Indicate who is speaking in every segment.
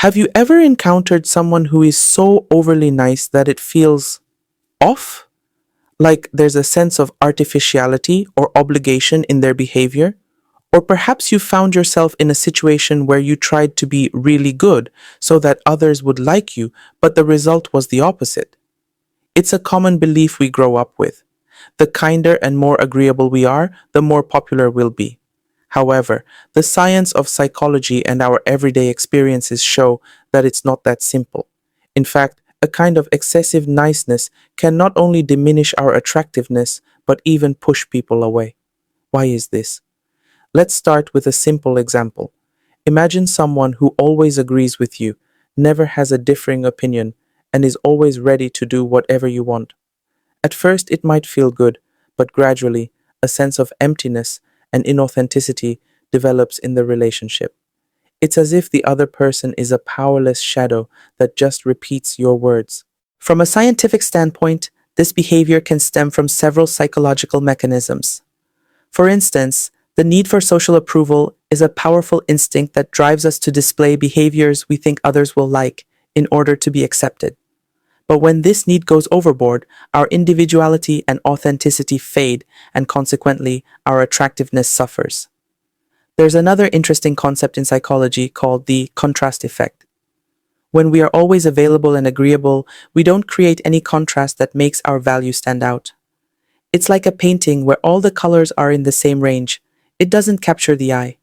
Speaker 1: Have you ever encountered someone who is so overly nice that it feels off? Like there's a sense of artificiality or obligation in their behavior? Or perhaps you found yourself in a situation where you tried to be really good so that others would like you, but the result was the opposite. It's a common belief we grow up with. The kinder and more agreeable we are, the more popular we'll be. However, the science of psychology and our everyday experiences show that it's not that simple. In fact, a kind of excessive niceness can not only diminish our attractiveness, but even push people away. Why is this? Let's start with a simple example. Imagine someone who always agrees with you, never has a differing opinion, and is always ready to do whatever you want. At first, it might feel good, but gradually, a sense of emptiness and inauthenticity develops in the relationship. It's as if the other person is a powerless shadow that just repeats your words. From a scientific standpoint, this behavior can stem from several psychological mechanisms. For instance, the need for social approval is a powerful instinct that drives us to display behaviors we think others will like in order to be accepted. But when this need goes overboard, our individuality and authenticity fade, and consequently, our attractiveness suffers. There's another interesting concept in psychology called the contrast effect. When we are always available and agreeable, we don't create any contrast that makes our value stand out. It's like a painting where all the colors are in the same range. It doesn't capture the eye.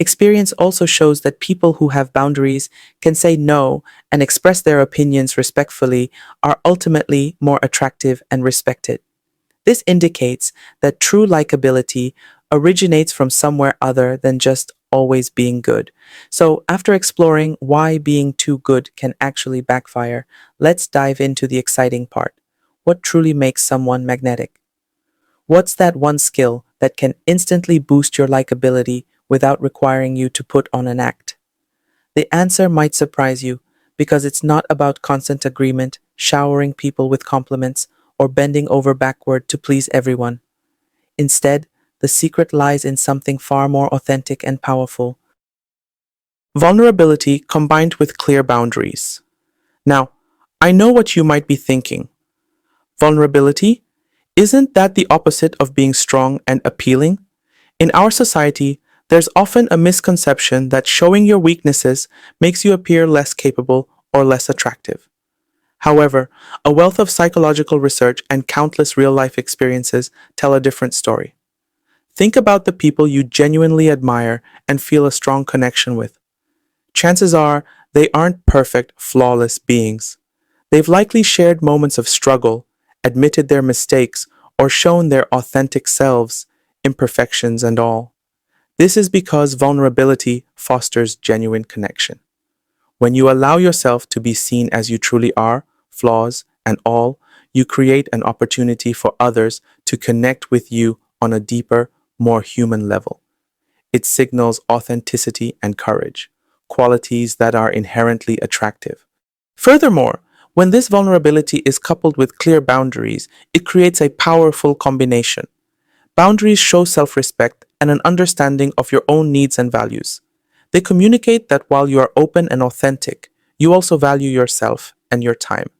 Speaker 1: Experience also shows that people who have boundaries, can say no, and express their opinions respectfully are ultimately more attractive and respected. This indicates that true likability originates from somewhere other than just always being good. So, after exploring why being too good can actually backfire, let's dive into the exciting part. What truly makes someone magnetic? What's that one skill that can instantly boost your likability without requiring you to put on an act? The answer might surprise you because it's not about constant agreement, showering people with compliments, or bending over backward to please everyone. Instead, the secret lies in something far more authentic and powerful: vulnerability combined with clear boundaries. Now, I know what you might be thinking. Vulnerability? Isn't that the opposite of being strong and appealing? In our society, there's often a misconception that showing your weaknesses makes you appear less capable or less attractive. However, a wealth of psychological research and countless real-life experiences tell a different story. Think about the people you genuinely admire and feel a strong connection with. Chances are they aren't perfect, flawless beings. They've likely shared moments of struggle, admitted their mistakes, or shown their authentic selves, imperfections and all. This is because vulnerability fosters genuine connection. When you allow yourself to be seen as you truly are, flaws and all, you create an opportunity for others to connect with you on a deeper, more human level. It signals authenticity and courage, qualities that are inherently attractive. Furthermore, when this vulnerability is coupled with clear boundaries, it creates a powerful combination. Boundaries show self-respect and an understanding of your own needs and values. They communicate that while you are open and authentic, you also value yourself and your time.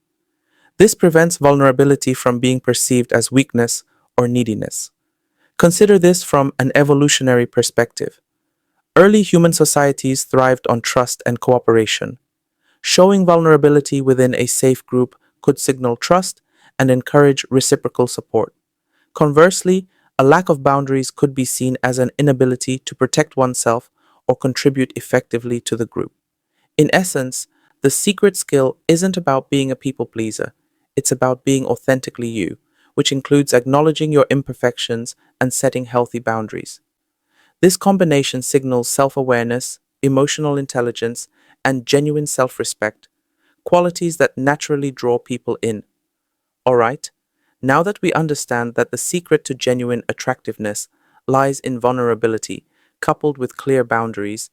Speaker 1: This prevents vulnerability from being perceived as weakness or neediness. Consider this from an evolutionary perspective. Early human societies thrived on trust and cooperation. Showing vulnerability within a safe group could signal trust and encourage reciprocal support. Conversely, a lack of boundaries could be seen as an inability to protect oneself or contribute effectively to the group. In essence, the secret skill isn't about being a people pleaser, it's about being authentically you, which includes acknowledging your imperfections and setting healthy boundaries. This combination signals self-awareness, emotional intelligence, and genuine self-respect, qualities that naturally draw people in. Alright, now that we understand that the secret to genuine attractiveness lies in vulnerability, coupled with clear boundaries,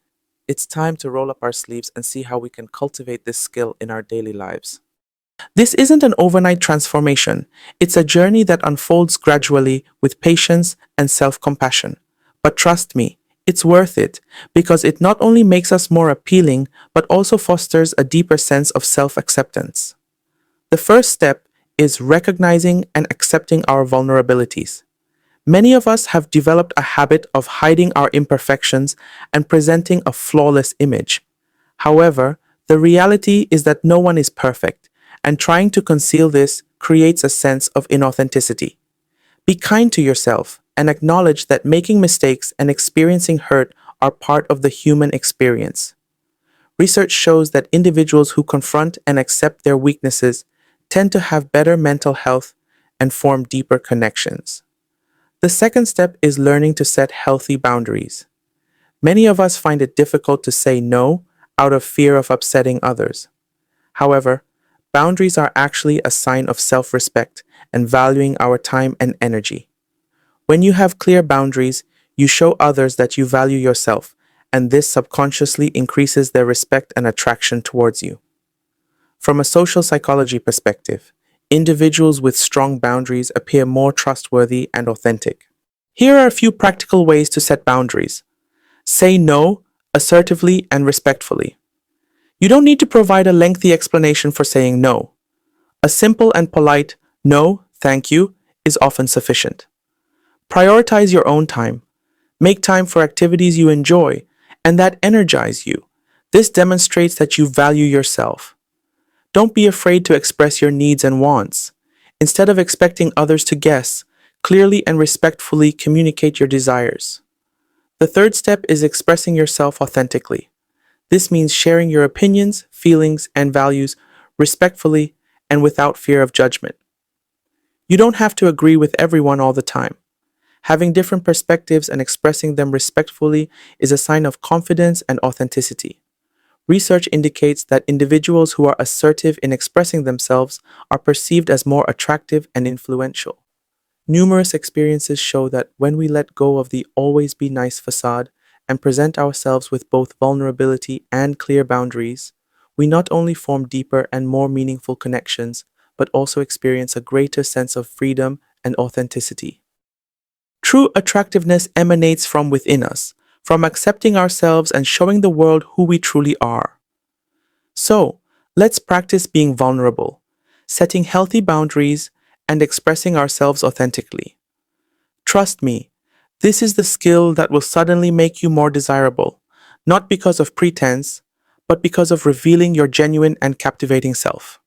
Speaker 1: it's time to roll up our sleeves and see how we can cultivate this skill in our daily lives. This isn't an overnight transformation. It's a journey that unfolds gradually with patience and self-compassion. But trust me, It's worth it because it not only makes us more appealing, but also fosters a deeper sense of self-acceptance. The first step is recognizing and accepting our vulnerabilities. Many of us have developed a habit of hiding our imperfections and presenting a flawless image. However, the reality is that no one is perfect, and trying to conceal this creates a sense of inauthenticity. Be kind to yourself and acknowledge that making mistakes and experiencing hurt are part of the human experience. Research shows that individuals who confront and accept their weaknesses tend to have better mental health and form deeper connections. The second step is learning to set healthy boundaries. Many of us find it difficult to say no out of fear of upsetting others. However, boundaries are actually a sign of self-respect and valuing our time and energy. When you have clear boundaries, you show others that you value yourself, and this subconsciously increases their respect and attraction towards you. From a social psychology perspective, individuals with strong boundaries appear more trustworthy and authentic. Here are a few practical ways to set boundaries. Say no assertively and respectfully. You don't need to provide a lengthy explanation for saying no. A simple and polite "no, thank you" is often sufficient. Prioritize your own time. Make time for activities you enjoy and that energize you. This demonstrates that you value yourself. Don't be afraid to express your needs and wants. Instead of expecting others to guess, clearly and respectfully communicate your desires. The third step is expressing yourself authentically. This means sharing your opinions, feelings, and values respectfully and without fear of judgment. You don't have to agree with everyone all the time. Having different perspectives and expressing them respectfully is a sign of confidence and authenticity. Research indicates that individuals who are assertive in expressing themselves are perceived as more attractive and influential. Numerous experiences show that when we let go of the always be nice facade and present ourselves with both vulnerability and clear boundaries, we not only form deeper and more meaningful connections, but also experience a greater sense of freedom and authenticity. True attractiveness emanates from within us, from accepting ourselves and showing the world who we truly are. So, let's practice being vulnerable, setting healthy boundaries, and expressing ourselves authentically. Trust me, this is the skill that will suddenly make you more desirable, not because of pretense, but because of revealing your genuine and captivating self.